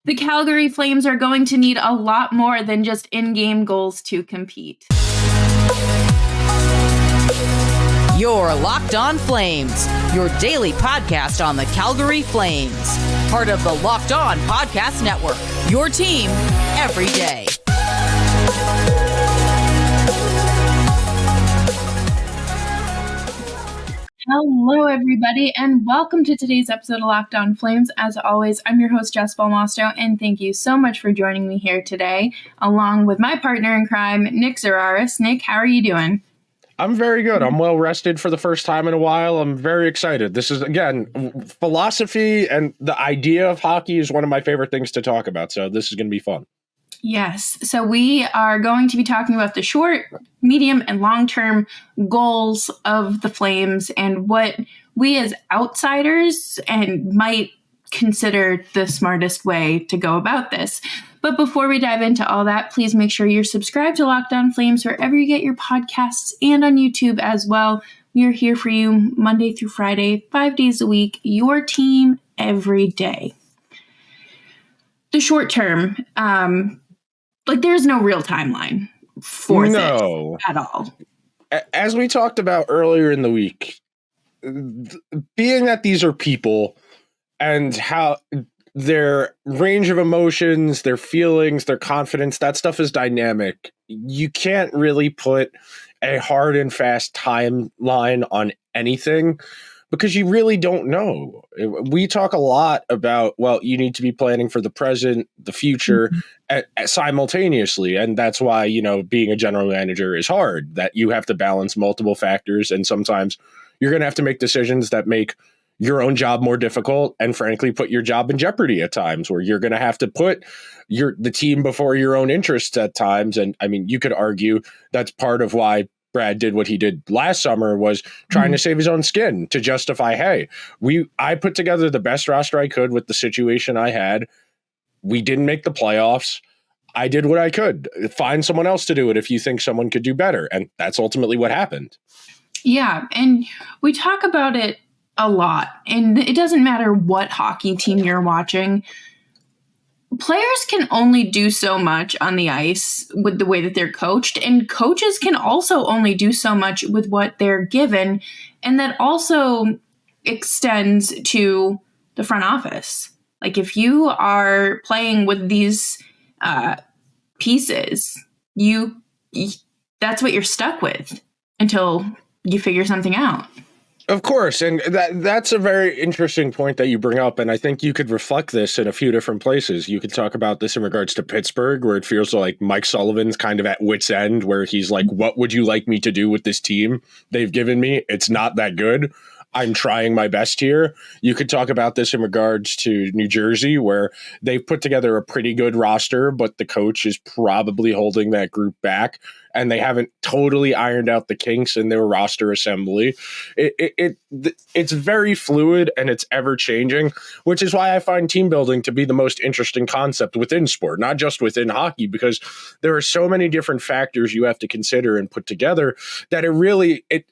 The Calgary Flames are going to need a lot more than just in-game goals to compete. You're Locked On Flames, your daily podcast on the Calgary Flames. Part of the Locked On Podcast Network, your team every day. Hello, everybody, and welcome to today's episode of Locked On Flames. As always, I'm your host, Jess Belmosto, and thank you so much for joining me here today, along with my partner in crime, Nick Zararis. Nick, how are you doing? I'm very good. I'm well rested for the first time in a while. I'm very excited. This is, again, philosophy and the idea of hockey is one of my favorite things to talk about, so this is going to be fun. Yes. So we are going to be talking about the short, medium, and long-term goals of the Flames and what we as outsiders and might consider the smartest way to go about this. But before we dive into all that, please make sure you're subscribed to Locked On Flames wherever you get your podcasts and on YouTube as well. We are here for you Monday through Friday, 5 days a week, your team every day. The short term, there's no real timeline for this at all. As we talked about earlier in the week, being that these are people and how their range of emotions, their feelings, their confidence, that stuff is dynamic. You can't really put a hard and fast timeline on anything because you really don't know. We talk a lot about, well, you need to be planning for the present, the future, simultaneously. And that's why, being a general manager is hard, that you have to balance multiple factors. And sometimes you're going to have to make decisions that make your own job more difficult and frankly put your job in jeopardy at times, where you're going to have to put the team before your own interests at times. And I mean, you could argue that's part of why Brad did what he did last summer, was trying to save his own skin to justify, hey, I put together the best roster I could with the situation I had. We didn't make the playoffs. I did what I could. Find someone else to do it if you think someone could do better. And that's ultimately what happened. Yeah. And we talk about it a lot, and it doesn't matter what hockey team you're watching. Players can only do so much on the ice with the way that they're coached, and coaches can also only do so much with what they're given, and that also extends to the front office. Like, if you are playing with these pieces, that's what you're stuck with until you figure something out. Of course, and that's a very interesting point that you bring up, and I think you could reflect this in a few different places. You could talk about this in regards to Pittsburgh, where it feels like Mike Sullivan's kind of at wit's end, where he's like, what would you like me to do with this team they've given me? It's not that good. I'm trying my best here. You could talk about this in regards to New Jersey, where they've put together a pretty good roster, but the coach is probably holding that group back, and they haven't totally ironed out the kinks in their roster assembly. It's very fluid and it's ever changing, which is why I find team building to be the most interesting concept within sport, not just within hockey, because there are so many different factors you have to consider and put together that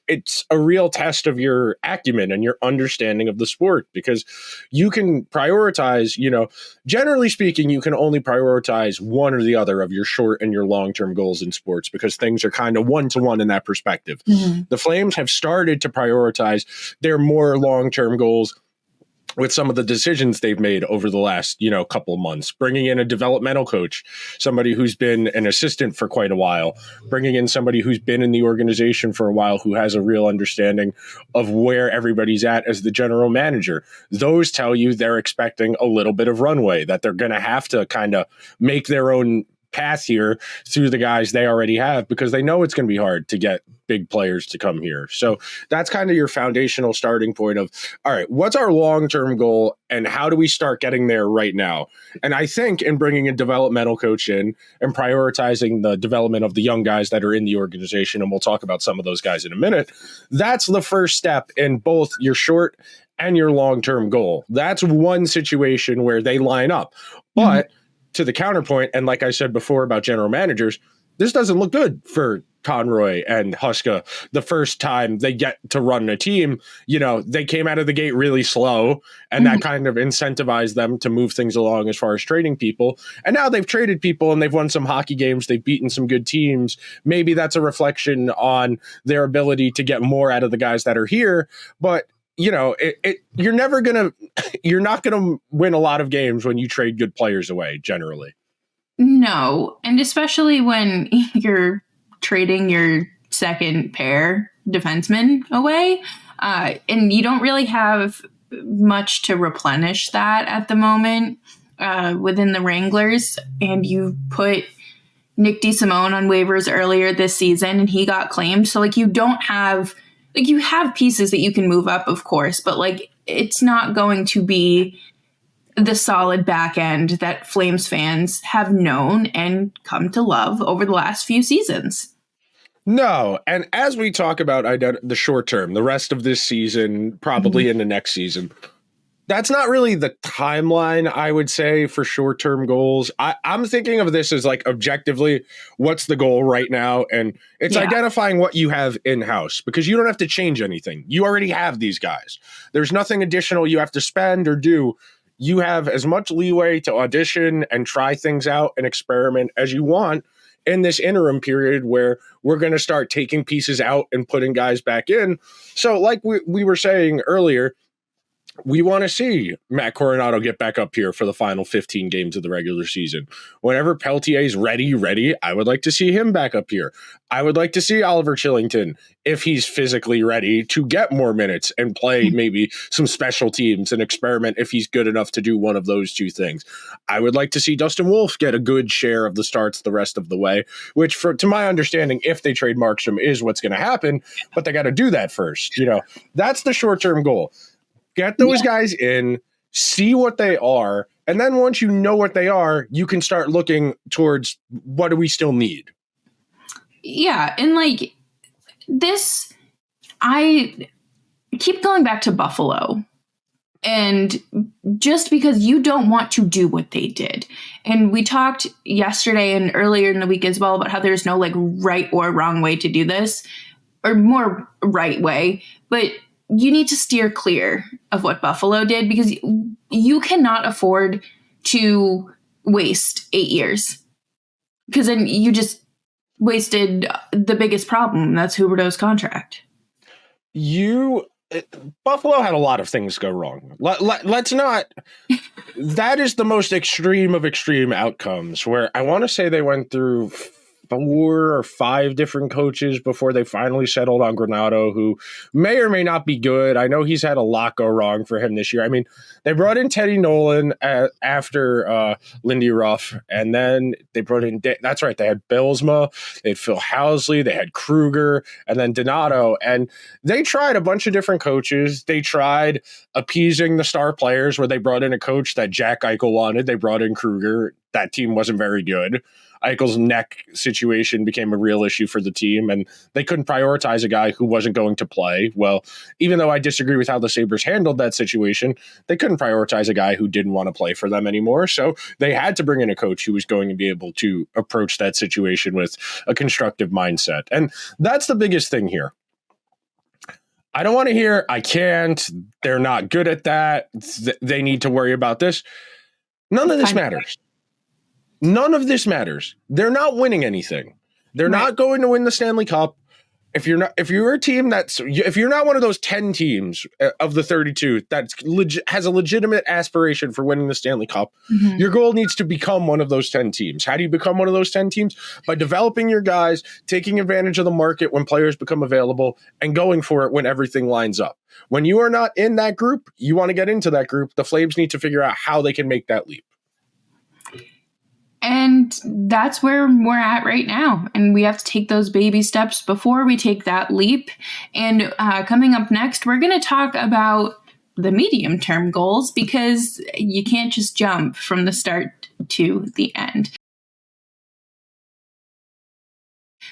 it's a real test of your acumen and your understanding of the sport, because you can prioritize, generally speaking, you can only prioritize one or the other of your short and your long-term goals in sports, because things are kind of one-to-one in that perspective. Mm-hmm. The Flames have started to prioritize their more long-term goals with some of the decisions they've made over the last, couple of months, bringing in a developmental coach, somebody who's been an assistant for quite a while, bringing in somebody who's been in the organization for a while, who has a real understanding of where everybody's at as the general manager. Those tell you they're expecting a little bit of runway, that they're going to have to kind of make their own path here through the guys they already have, because they know it's going to be hard to get big players to come here. So that's kind of your foundational starting point of, all right, what's our long-term goal and how do we start getting there right now? And I think in bringing a developmental coach in and prioritizing the development of the young guys that are in the organization, and we'll talk about some of those guys in a minute, that's the first step in both your short and your long-term goal. That's one situation where they line up. But to the counterpoint, and like I said before about general managers, this doesn't look good for Conroy and Huska, the first time they get to run a team, they came out of the gate really slow, and that kind of incentivized them to move things along as far as trading people. And now they've traded people and they've won some hockey games. They've beaten some good teams. Maybe that's a reflection on their ability to get more out of the guys that are here. But you're not gonna win a lot of games when you trade good players away, generally. No, and especially when you're trading your second pair defenseman away, and you don't really have much to replenish that at the moment within the Wranglers, and you put Nick DeSimone on waivers earlier this season, and he got claimed. So, you don't have... you have pieces that you can move up, of course, but it's not going to be the solid back end that Flames fans have known and come to love over the last few seasons. No, and as we talk about the short term, the rest of this season, probably into next season, that's not really the timeline, I would say, for short-term goals. I'm thinking of this as objectively, what's the goal right now? And it's identifying what you have in-house, because you don't have to change anything. You already have these guys. There's nothing additional you have to spend or do. You have as much leeway to audition and try things out and experiment as you want in this interim period where we're going to start taking pieces out and putting guys back in. So like we were saying earlier, we want to see Matt Coronado get back up here for the final 15 games of the regular season. Whenever Peltier's ready, I would like to see him back up here. I would like to see Oliver Chillington, if he's physically ready, to get more minutes and play maybe some special teams and experiment if he's good enough to do one of those two things. I would like to see Dustin Wolf get a good share of the starts the rest of the way, which, to my understanding, if they trade Markstrom, is what's going to happen, but they got to do that first. That's the short-term goal. Get those guys in, see what they are, and then once you know what they are, you can start looking towards what do we still need. Yeah, and this, I keep going back to Buffalo, and just because you don't want to do what they did. And we talked yesterday and earlier in the week as well about how there's no right or wrong way to do this, or more right way, but you need to steer clear of what Buffalo did, because you cannot afford to waste 8 years, because then you just wasted the biggest problem. That's Huberdeau's contract. Buffalo had a lot of things go wrong. Let's not. That is the most extreme of extreme outcomes, where I want to say they went through 4 or 5 different coaches before they finally settled on Granato, who may or may not be good. I know he's had a lot go wrong for him this year. I mean, they brought in Teddy Nolan after Lindy Ruff, and then they brought in, that's right, they had Bilsma, they had Phil Housley, they had Kruger, and then Donato, and they tried a bunch of different coaches. They tried appeasing the star players, where they brought in a coach that Jack Eichel wanted. They brought in Kruger. That team wasn't very good. Eichel's neck situation became a real issue for the team, and they couldn't prioritize a guy who wasn't going to play. Well, even though I disagree with how the Sabres handled that situation, they couldn't prioritize a guy who didn't want to play for them anymore. So they had to bring in a coach who was going to be able to approach that situation with a constructive mindset. And that's the biggest thing here. I don't want to hear, I can't, they're not good at that, they need to worry about this. None of this matters. None of this matters. They're not winning anything. They're not going to win the Stanley Cup. If you're a team if you're not one of those 10 teams of the 32 that has a legitimate aspiration for winning the Stanley Cup, your goal needs to become one of those 10 teams. How do you become one of those 10 teams? By developing your guys, taking advantage of the market when players become available, and going for it when everything lines up. When you are not in that group, you want to get into that group, the Flames need to figure out how they can make that leap. And that's where we're at right now. And we have to take those baby steps before we take that leap. And coming up next, we're going to talk about the medium-term goals, because you can't just jump from the start to the end.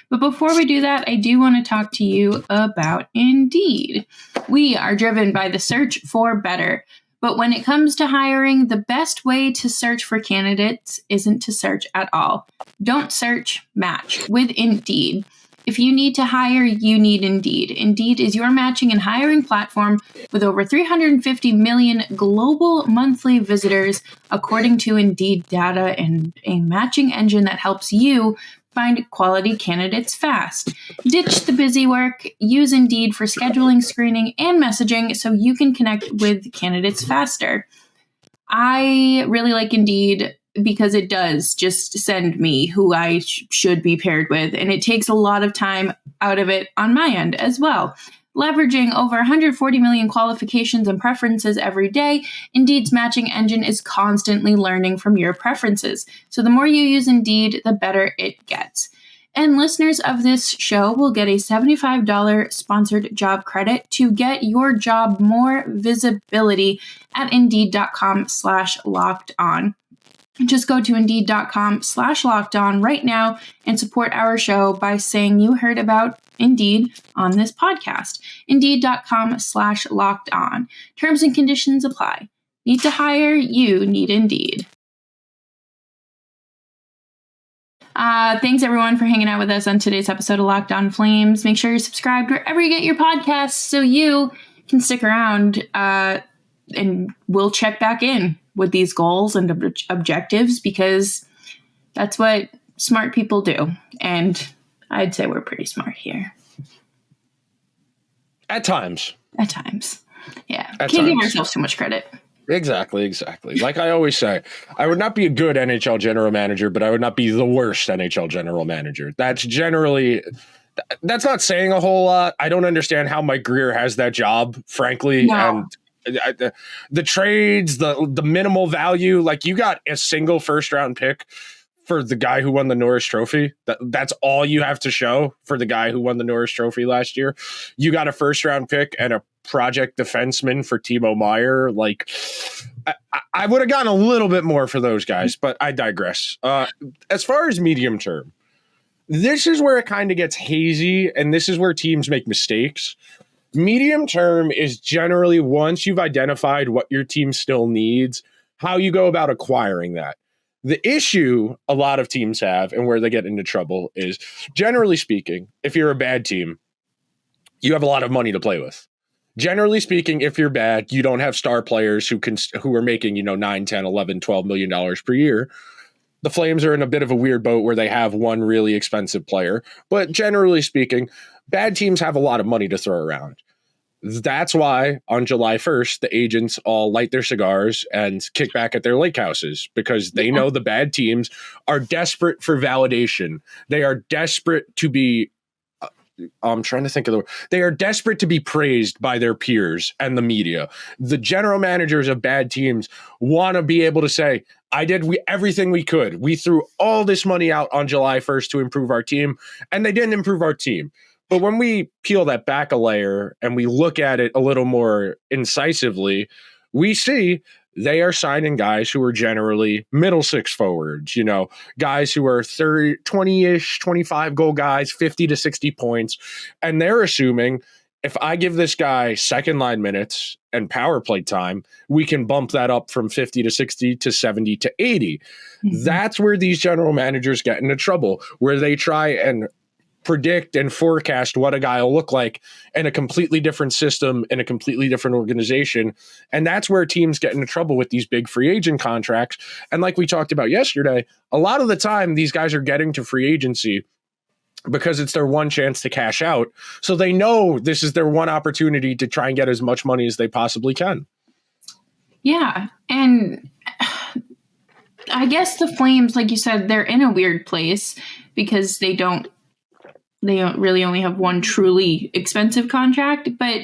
But before we do that, I do want to talk to you about Indeed. We are driven by the search for better. But when it comes to hiring, the best way to search for candidates isn't to search at all. Don't search, match with Indeed. If you need to hire, you need Indeed. Indeed is your matching and hiring platform with over 350 million global monthly visitors, according to Indeed data, and a matching engine that helps you find quality candidates fast. Ditch the busy work. Use Indeed for scheduling, screening, and messaging so you can connect with candidates faster. I really like Indeed because it does just send me who I should be paired with, and it takes a lot of time out of it on my end as well. Leveraging over 140 million qualifications and preferences every day, Indeed's matching engine is constantly learning from your preferences. So the more you use Indeed, the better it gets. And listeners of this show will get a $75 sponsored job credit to get your job more visibility at Indeed.com/locked-on. Just go to Indeed.com/locked-on right now and support our show by saying you heard about Indeed on this podcast. Indeed.com/locked-on. Terms and conditions apply. Need to hire? You need Indeed. Thanks everyone for hanging out with us on today's episode of Locked On Flames. Make sure you're subscribed wherever you get your podcasts so you can stick around and we'll check back in with these goals and objectives, because that's what smart people do. And I'd say we're pretty smart here. At times. At times. Yeah. At Can't give times. ourselves too much credit. Exactly. Like I always say, I would not be a good NHL general manager, but I would not be the worst NHL general manager. That's not saying a whole lot. I don't understand how Mike Greer has that job, frankly. No. And the trades, the minimal value, like you got a single first round pick for the guy who won the Norris Trophy. That's all you have to show for the guy who won the Norris Trophy last year. You got a first round pick and a project defenseman for Timo Meier. Like I would have gotten a little bit more for those guys, but I digress. As far as medium term, this is where it kind of gets hazy, and this is where teams make mistakes. Medium term is generally once you've identified what your team still needs, how you go about acquiring that. The issue a lot of teams have and where they get into trouble is, generally speaking, if you're a bad team, you have a lot of money to play with. Generally speaking, if you're bad, you don't have star players who are making, 9, 10, 11, $12 million per year. The Flames are in a bit of a weird boat where they have one really expensive player. But generally speaking, bad teams have a lot of money to throw around. That's why on July 1st, the agents all light their cigars and kick back at their lake houses, because they know the bad teams are desperate for validation. They are desperate to be I'm trying to think of the word. They are desperate to be praised by their peers and the media. The general managers of bad teams want to be able to say, I did everything we could. We threw all this money out on July 1st to improve our team, and they didn't improve our team. But when we peel that back a layer and we look at it a little more incisively, we see they are signing guys who are generally middle six forwards, guys who are 30, 20-ish, 25 goal guys, 50 to 60 points. And they're assuming if I give this guy second line minutes and power play time, we can bump that up from 50 to 60 to 70 to 80. Mm-hmm. That's where these general managers get into trouble, where they try and predict and forecast what a guy will look like in a completely different system, in a completely different organization. And that's where teams get into trouble with these big free agent contracts. And like we talked about yesterday, a lot of the time these guys are getting to free agency because it's their one chance to cash out. So they know this is their one opportunity to try and get as much money as they possibly can. Yeah. And I guess the Flames, like you said, they're in a weird place because they don't really only have one truly expensive contract, but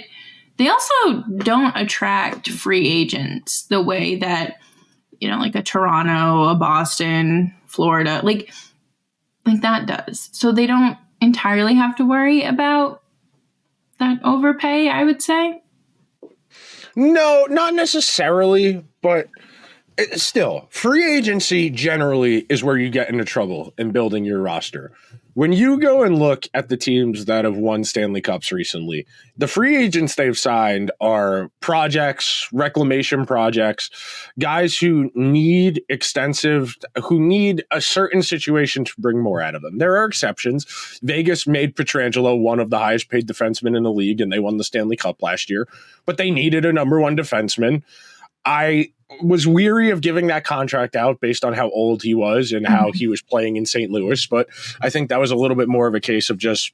they also don't attract free agents the way that, like a Toronto, a Boston, Florida, like that does. So they don't entirely have to worry about that overpay, I would say. No, not necessarily, but Still, free agency generally is where you get into trouble in building your roster. When you go and look at the teams that have won Stanley Cups recently, the free agents they've signed are projects, reclamation projects, guys who need a certain situation to bring more out of them. There are exceptions. Vegas made Pietrangelo one of the highest paid defensemen in the league, and they won the Stanley Cup last year, but they needed a number one defenseman. I was weary of giving that contract out based on how old he was and how he was playing in St. Louis, but I think that was a little bit more of a case of just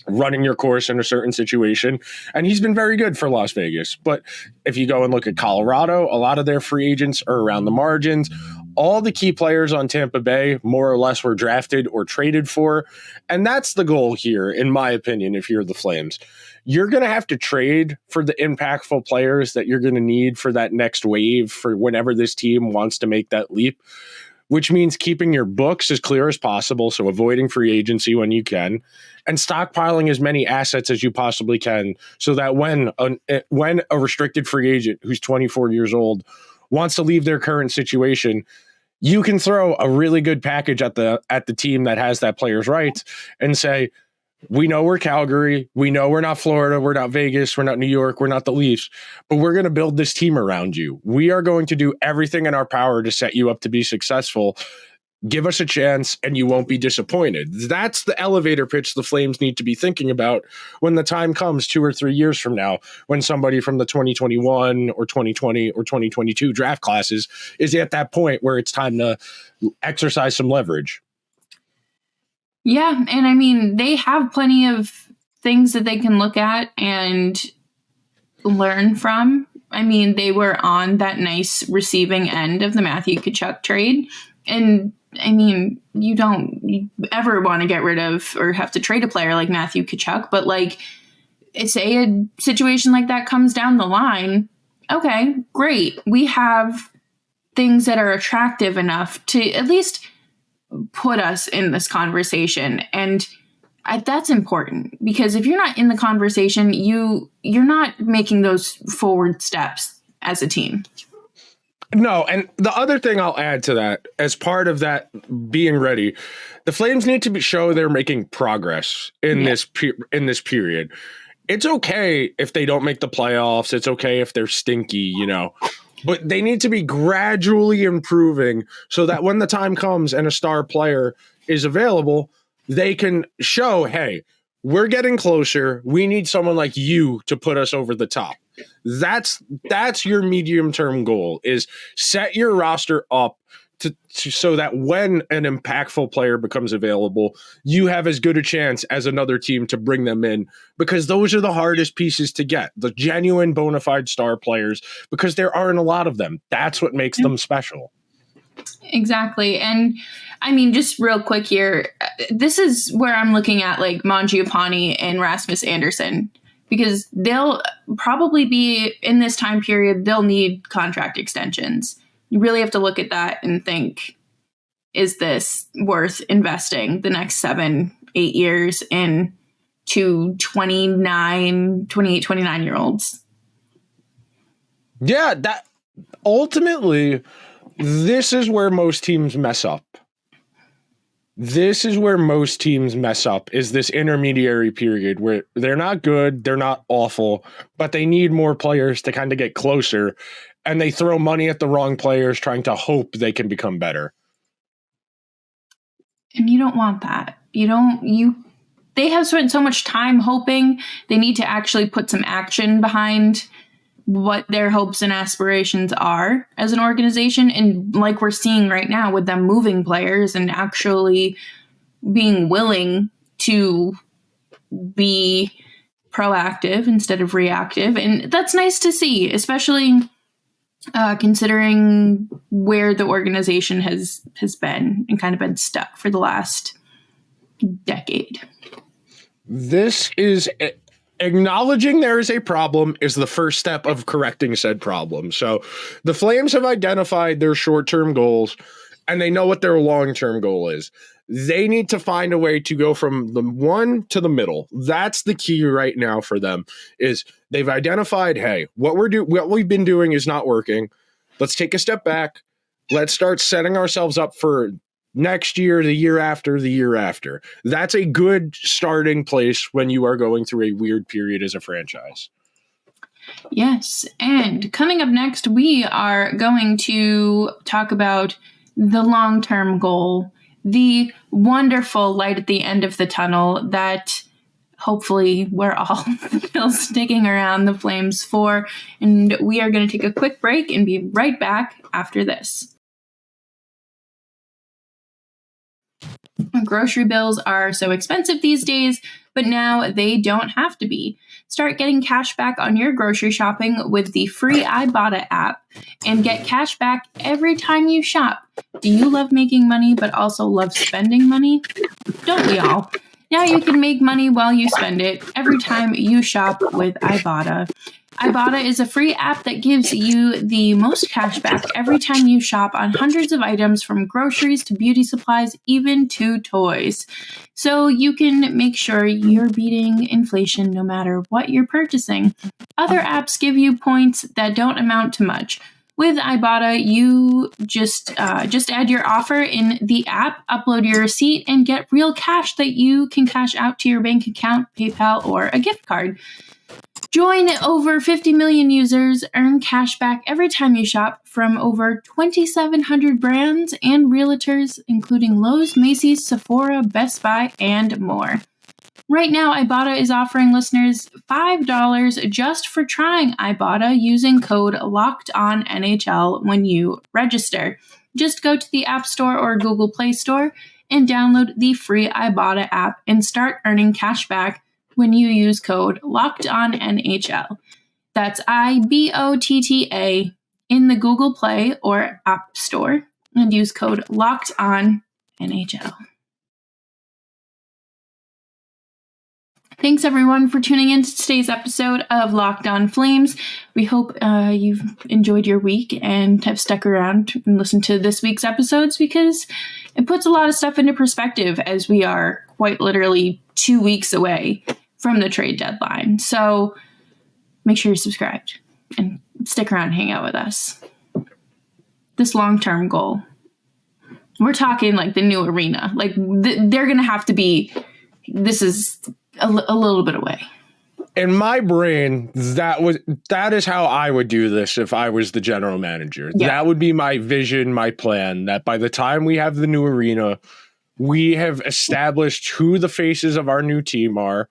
running your course in a certain situation. And he's been very good for Las Vegas. But if you go and look at Colorado, a lot of their free agents are around the margins. All the key players on Tampa Bay more or less were drafted or traded for. And that's the goal here, in my opinion, if you're the Flames. You're going to have to trade for the impactful players that you're going to need for that next wave for whenever this team wants to make that leap, which means keeping your books as clear as possible, so avoiding free agency when you can, and stockpiling as many assets as you possibly can so that when a restricted free agent who's 24 years old wants to leave their current situation, you can throw a really good package at the team that has that player's rights and say, we know we're Calgary. We know we're not Florida. We're not Vegas. We're not New York. We're not the Leafs. But we're going to build this team around you. We are going to do everything in our power to set you up to be successful. Give us a chance and you won't be disappointed. That's the elevator pitch the Flames need to be thinking about when the time comes 2 or 3 years from now, when somebody from the 2021 or 2020 or 2022 draft classes is at that point where it's time to exercise some leverage. Yeah, and I mean, they have plenty of things that they can look at and learn from. I mean, they were on that nice receiving end of the Matthew Tkachuk trade. And I mean, you ever want to get rid of or have to trade a player like Matthew Tkachuk, but like, say a situation like that comes down the line, okay, great. We have things that are attractive enough to at least put us in this conversation. And that's important, because if you're not in the conversation, you're not making those forward steps as a team. No, and the other thing I'll add to that, as part of that being ready, the Flames need to show they're making progress in this period. It's okay if they don't make the playoffs. It's okay if they're stinky, but they need to be gradually improving so that when the time comes and a star player is available, they can show, hey, we're getting closer. We need someone like you to put us over the top. That's your medium-term goal, is set your roster up to so that when an impactful player becomes available, you have as good a chance as another team to bring them in, because those are the hardest pieces to get, the genuine bona fide star players, because there aren't a lot of them. That's what makes them special. Exactly. And I mean, just real quick here, this is where I'm looking at like Mangiapane and Rasmus Andersson, because they'll probably be in this time period, they'll need contract extensions. You really have to look at that and think, is this worth investing the next 7-8 years in to 28, 29-year-olds? Yeah, that ultimately, this is where most teams mess up. This is where most teams mess up, is this intermediary period where they're not good, they're not awful, but they need more players to kind of get closer, and they throw money at the wrong players trying to hope they can become better. And you don't want that. They have spent so much time hoping. They need to actually put some action behind what their hopes and aspirations are as an organization. And like we're seeing right now with them moving players and actually being willing to be proactive instead of reactive. And that's nice to see, especially considering where the organization has been and kind of been stuck for the last decade. This is acknowledging there is a problem is the first step of correcting said problem. So the Flames have identified their short-term goals, and they know what their long-term goal is. They need to find a way to go from the one to the middle. That's the key right now for them, is they've identified, hey, what we've been doing is not working. let's take a step back. Let's start setting ourselves up for next year, the year after, the year after. That's a good starting place when you are going through a weird period as a franchise. Yes. And coming up next, we are going to talk about the long-term goal, the wonderful light at the end of the tunnel that hopefully we're all still sticking around the Flames for. And we are going to take a quick break and be right back after this. Grocery bills are so expensive these days, but now they don't have to be. Start getting cash back on your grocery shopping with the free Ibotta app and get cash back every time you shop. Do you love making money but also love spending money? Don't we all? Now you can make money while you spend it every time you shop with Ibotta. Ibotta is a free app that gives you the most cash back every time you shop on hundreds of items from groceries to beauty supplies, even to toys. So you can make sure you're beating inflation no matter what you're purchasing. Other apps give you points that don't amount to much. With Ibotta, you just add your offer in the app, upload your receipt, and get real cash that you can cash out to your bank account, PayPal, or a gift card. Join over 50 million users, earn cash back every time you shop from over 2,700 brands and realtors, including Lowe's, Macy's, Sephora, Best Buy, and more. Right now, Ibotta is offering listeners $5 just for trying Ibotta using code LOCKEDONNHL when you register. Just go to the App Store or Google Play Store and download the free Ibotta app and start earning cash back when you use code LOCKEDONNHL. That's IBOTTA in the Google Play or App Store and use code LOCKEDONNHL. Thanks, everyone, for tuning in to today's episode of Locked On Flames. We hope you've enjoyed your week and have stuck around and listened to this week's episodes because it puts a lot of stuff into perspective as we are quite literally 2 weeks away from the trade deadline. So make sure you're subscribed and stick around and hang out with us. This long-term goal. We're talking like the new arena. Like they're going to have to be, this is a little bit away. In my brain, that is how I would do this if I was the general manager. Yeah. That would be my vision, my plan, that by the time we have the new arena, we have established who the faces of our new team are.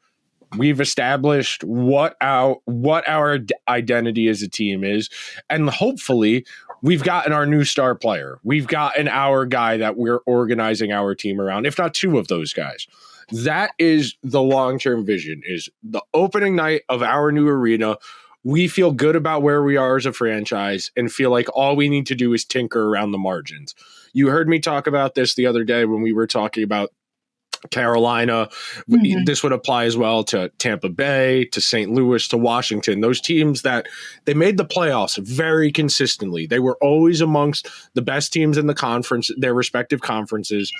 We've established what our identity as a team is, and hopefully we've gotten our new star player. We've gotten our guy that we're organizing our team around, if not two of those guys. That is the long-term vision, is the opening night of our new arena. We feel good about where we are as a franchise and feel like all we need to do is tinker around the margins. You heard me talk about this the other day when we were talking about Carolina. Mm-hmm. This would apply as well to Tampa Bay, to St. Louis, to Washington. Those teams that they made the playoffs very consistently. They were always amongst the best teams in the conference, their respective conferences.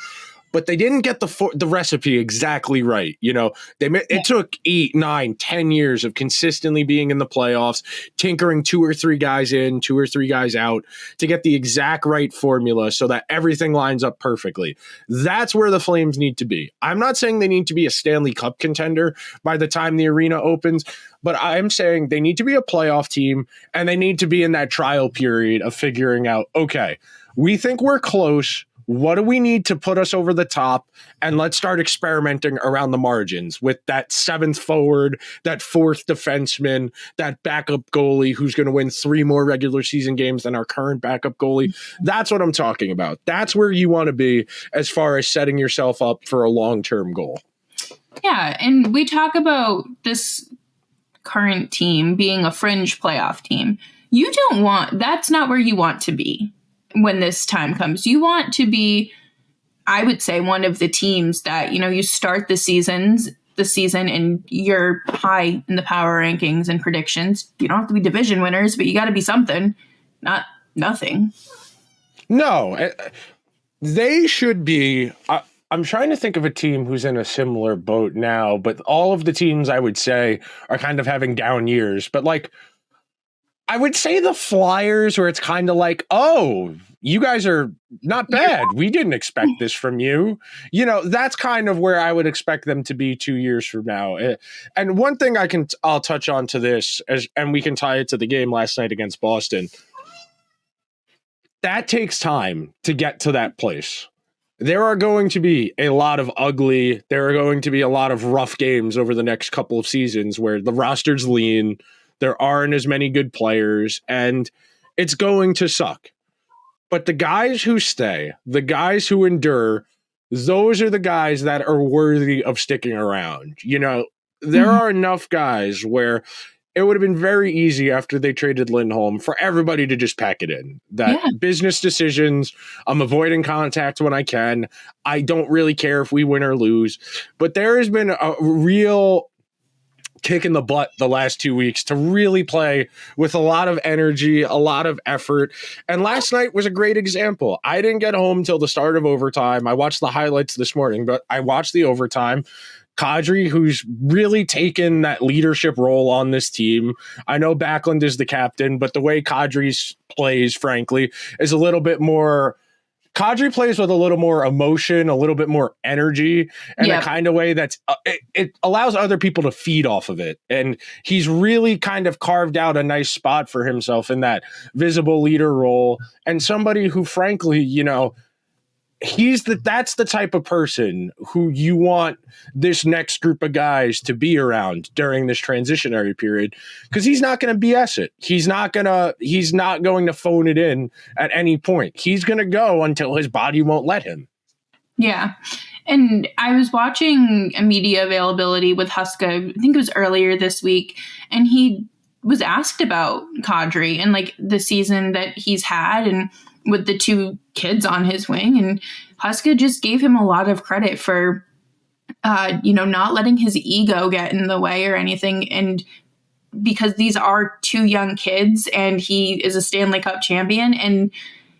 But they didn't get the recipe exactly right. You know, it took 8, 9, 10 years of consistently being in the playoffs, tinkering 2 or 3 guys in, 2 or 3 guys out to get the exact right formula so that everything lines up perfectly. That's where the Flames need to be. I'm not saying they need to be a Stanley Cup contender by the time the arena opens, but I'm saying they need to be a playoff team and they need to be in that trial period of figuring out, okay, we think we're close. What do we need to put us over the top? And let's start experimenting around the margins with that 7th forward, that 4th defenseman, that backup goalie who's going to win 3 more regular season games than our current backup goalie. That's what I'm talking about. That's where you want to be as far as setting yourself up for a long-term goal. Yeah, and we talk about this current team being a fringe playoff team. That's not where you want to be. When this time comes, you want to be, I would say, one of the teams that, you start the season and you're high in the power rankings and predictions. You don't have to be division winners, but you got to be something, not nothing. No, they should be. I'm trying to think of a team who's in a similar boat now, but all of the teams I would say are kind of having down years. But like, I would say the Flyers, where it's kind of like, oh, you guys are not bad. We didn't expect this from you. That's kind of where I would expect them to be 2 years from now. And one thing I'll touch on to this, and we can tie it to the game last night against Boston. That takes time to get to that place. There are going to be a lot of ugly, there are going to be a lot of rough games over the next couple of seasons where the roster's lean, there aren't as many good players, and it's going to suck. But the guys who stay, the guys who endure, those are the guys that are worthy of sticking around. There are enough guys where it would have been very easy after they traded Lindholm for everybody to just pack it in. Business decisions, I'm avoiding contact when I can. I don't really care if we win or lose. But there has been a real kick in the butt the last 2 weeks to really play with a lot of energy, a lot of effort. And last night was a great example. I didn't get home till the start of overtime. I watched the highlights this morning, but I watched the overtime. Kadri, who's really taken that leadership role on this team. I know Backlund is the captain, but the way Kadri plays, frankly, is a little bit more. Kadri plays with a little more emotion, a little bit more energy, and a kind of way that's it allows other people to feed off of it. And he's really kind of carved out a nice spot for himself in that visible leader role. And somebody who, frankly, that's the type of person who you want this next group of guys to be around during this transitionary period, because he's not going to BS it. He's not going to phone it in at any point. He's going to go until his body won't let him. Yeah. And I was watching a media availability with Huska, I think it was earlier this week, and he was asked about Kadri and like the season that he's had and with the two kids on his wing, and Huska just gave him a lot of credit for, not letting his ego get in the way or anything. And because these are two young kids and he is a Stanley Cup champion, and,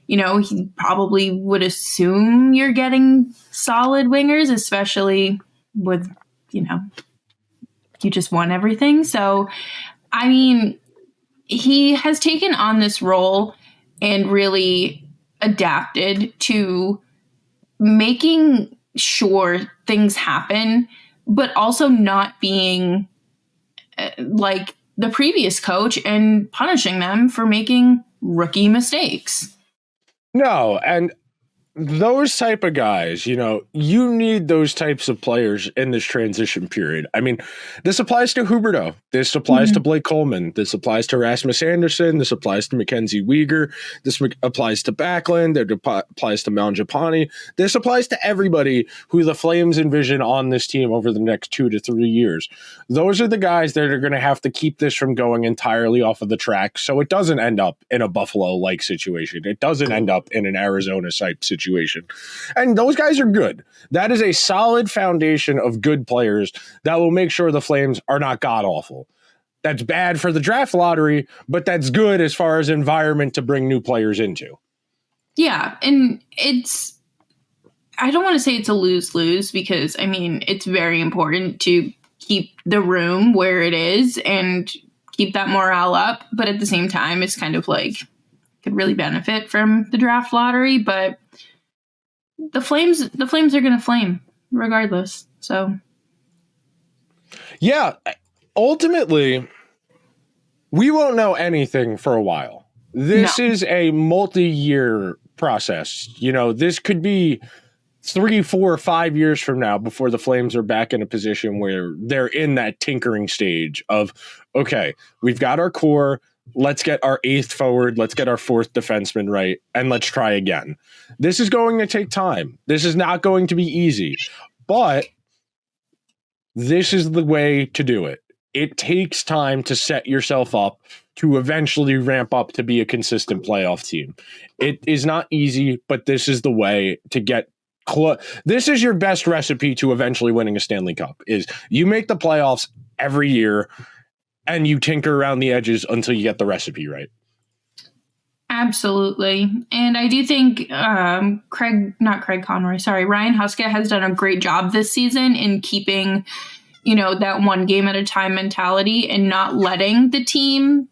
he probably would assume you're getting solid wingers, especially with, you just won everything. So, I mean, he has taken on this role and really adapted to making sure things happen, but also not being like the previous coach and punishing them for making rookie mistakes. No, and those type of guys, you need those types of players in this transition period. I mean, this applies to Huberdeau. This applies to Blake Coleman. This applies to Rasmus Anderson. This applies to Mackenzie Weegar. This applies to Backlund. It applies to Mangiapane. This applies to everybody who the Flames envision on this team over the next 2 to 3 years. Those are the guys that are going to have to keep this from going entirely off of the track, so it doesn't end up in a Buffalo-like situation. It doesn't end up in an Arizona-type situation. And those guys are good. That is a solid foundation of good players that will make sure the Flames are not god-awful. That's bad for the draft lottery, but that's good as far as environment to bring new players into. Yeah, and I don't want to say it's a lose-lose, because, I mean, it's very important to keep the room where it is and keep that morale up. But at the same time, it's kind of like could really benefit from the draft lottery. But the Flames are going to flame regardless. So, yeah, ultimately, we won't know anything for a while. This is a multi-year process. This could be 3, 4, 5 years from now before the Flames are back in a position where they're in that tinkering stage of, okay, we've got our core. Let's get our 8th forward. Let's get our 4th defenseman right. And let's try again. This is going to take time. This is not going to be easy, but this is the way to do it. It takes time to set yourself up to eventually ramp up to be a consistent playoff team. It is not easy, but this is the way to get this is your best recipe to eventually winning a Stanley Cup, is you make the playoffs every year and you tinker around the edges until you get the recipe right. Absolutely. And I do think Ryan Huska has done a great job this season in keeping, that one game at a time mentality and not letting the team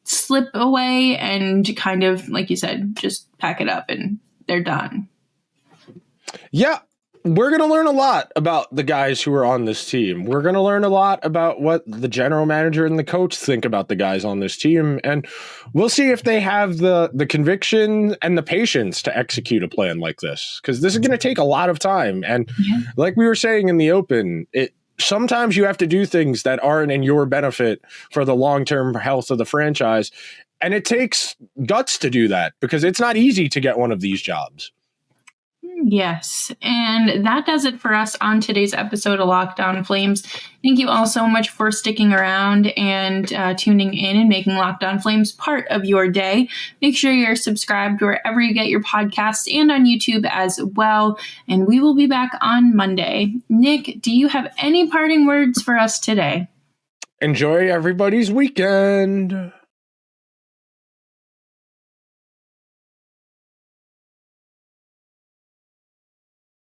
slip away and kind of, like you said, just pack it up and they're done. Yeah. We're going to learn a lot about the guys who are on this team. We're going to learn a lot about what the general manager and the coach think about the guys on this team. And we'll see if they have the conviction and the patience to execute a plan like this, because this is going to take a lot of time. And like we were saying in the open, sometimes you have to do things that aren't in your benefit for the long-term health of the franchise. And it takes guts to do that, because it's not easy to get one of these jobs. Yes, and that does it for us on today's episode of Locked On Flames. Thank you all so much for sticking around and tuning in and making Locked On Flames part of your day. Make sure you're subscribed wherever you get your podcasts and on YouTube as well. And we will be back on Monday. Nick, do you have any parting words for us today? Enjoy everybody's weekend.